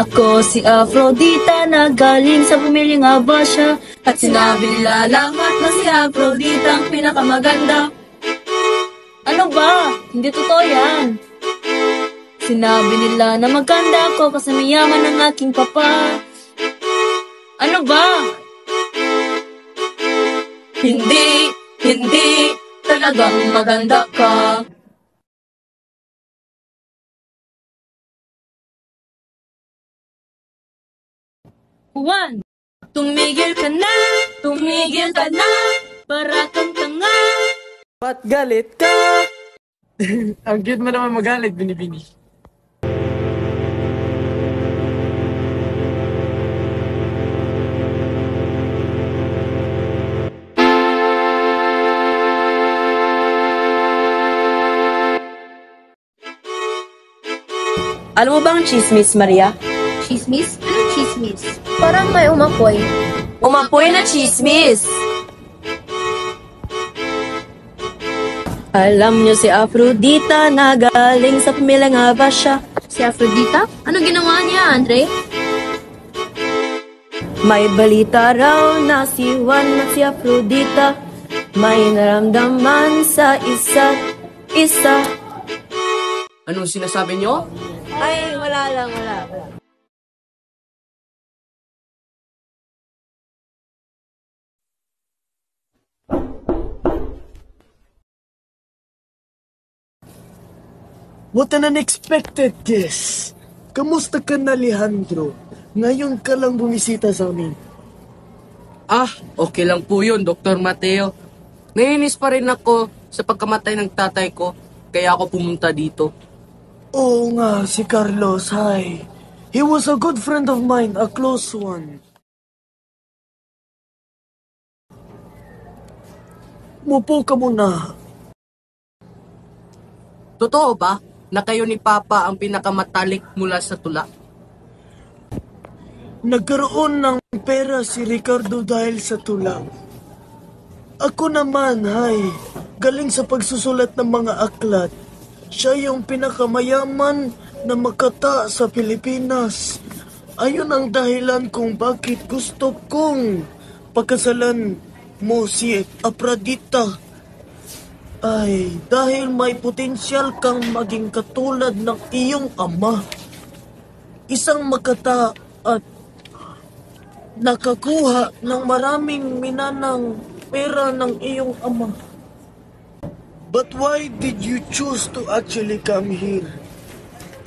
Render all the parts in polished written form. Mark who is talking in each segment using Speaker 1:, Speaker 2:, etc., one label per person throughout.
Speaker 1: Ako si Afrodita na galing sa pamilyang Abasya. At sinabi nila lahat na si Afrodita ang pinakamaganda. Ano ba? Hindi totoo yan. Sinabi nila na maganda ako kasi mayaman ang aking papa. Ano ba? Hindi talagang maganda ka. Juan, tumigil ka na, para kang tanga.
Speaker 2: Ba't galit ka? Ang cute mo naman magalit, Binibini.
Speaker 3: Alam mo bang chismis, Maria?
Speaker 4: Chismis? Anong chismis? Parang may umapoy.
Speaker 3: Umapoy na chismis! Alam nyo si Afrodita na galing sa pamilyang Abasya.
Speaker 4: Si Afrodita? Ano ginawa niya, Andre?
Speaker 3: May balita raw na si Juan at si Afrodita may naramdaman sa isa't isa.
Speaker 2: Anong sinasabi nyo?
Speaker 3: Ay, wala lang.
Speaker 5: What an unexpected guest! Kamusta ka na, Alejandro? Ngayon ka lang bumisita sa amin.
Speaker 2: Okay lang po yun, Dr. Mateo. Naiinis pa rin ako sa pagkamatay ng tatay ko, kaya ako pumunta dito.
Speaker 5: Oo nga, si Carlos, hi. He was a good friend of mine, a close one. Mupo ka muna.
Speaker 2: Totoo ba na kayo ni Papa ang pinakamatalik mula sa tula?
Speaker 5: Nagkaroon ng pera si Ricardo dahil sa tula. Ako naman, hi. Galing sa pagsusulat ng mga aklat. Siya yung pinakamayaman na makata sa Pilipinas. Ayun ang dahilan kung bakit gusto kong pagkasalan mo si Afrodita. Ay, dahil may potensyal kang maging katulad ng iyong ama. Isang makata at nakakuha ng maraming minanang pera ng iyong ama. But why did you choose to actually come here?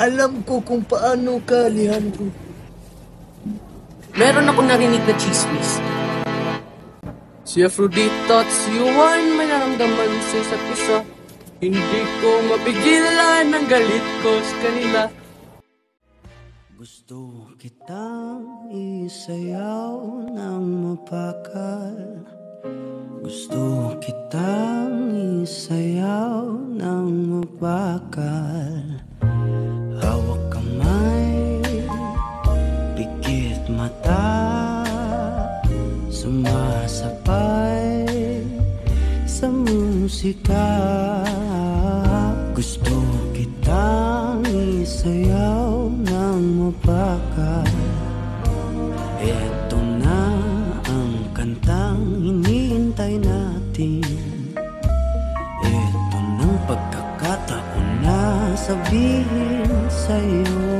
Speaker 5: Alam ko kung paano ka, Alejandro.
Speaker 2: Meron akong narinig na chismis. Si Afrodita at si Juan may naramdaman sa isa't isa. Hindi ko mapigilan ang galit ko sa kanila.
Speaker 6: Gusto kitang isayaw ng mapakal. Gusto kitang isayaw ng mapakal. Hawak kamay, pikit mata, sumasabay sa musika. Gusto kitang isayaw ng mapakal. Eto na ang kantang hinihintay natin. Eto ng pagkakataon na sabihin sa'yo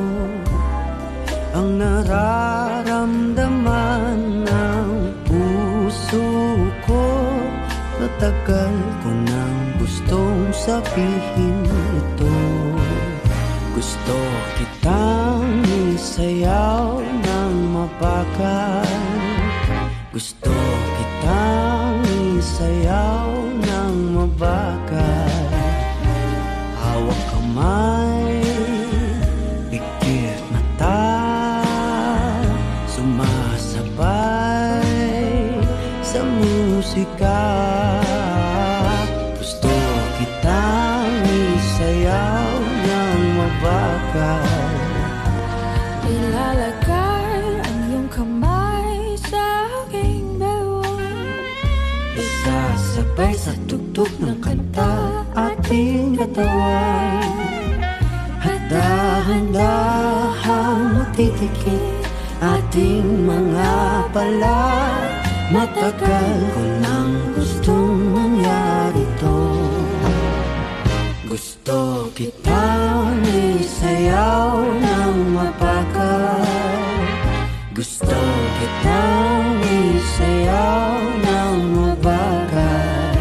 Speaker 6: ang nararamdaman ng puso ko. Matagal ko nang gustong sabihin ito. Gusto kitang isayaw ng mapakal. Gusto kitang isayaw ng mabakal. Hawak kamay, pikit mata, sumasabay sa musika. Gusto kitang isayaw ng mabakal.
Speaker 7: Ilalagay ang iyong kamay sa aking bewang.
Speaker 6: Isasabay sa tugtog ng kanta ating katawan. Handa-handahang matitikin ating mga pala. Matagal ko nang gustong mangyari to. Gusto kitang isayaw ng mabagal. Gusto kitang isayaw ng mabagal.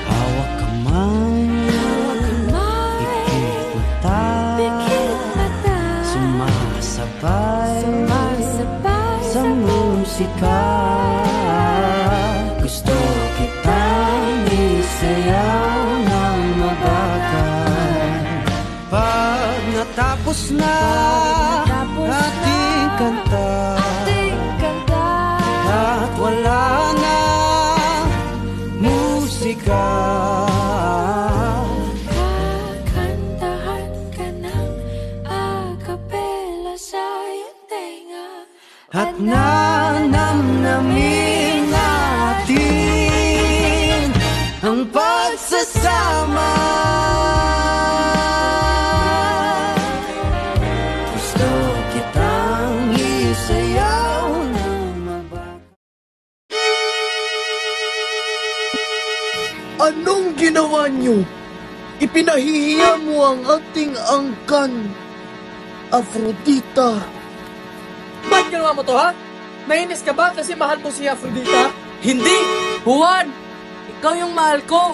Speaker 6: Hawak kamay, pikit mata, sumasabay sa musika. Gusto kitang isayaw ng mabagal. Pag natapos na ating kanta, at wala na musika,
Speaker 7: Kakantahan ka ng acapella sa iyong tenga.
Speaker 6: at nanamnamin natin ang pagsasama. Gusto kitang isayaw ng mabagal.
Speaker 5: Anong ginawa niyo? Ipinahihiya mo ang ating angkan, Afrodita.
Speaker 2: Ba't ginawa mo to, ha? Nainis ka ba kasi mahal mo si Afrodita? Hindi! Juan! Ikaw yung mahal ko!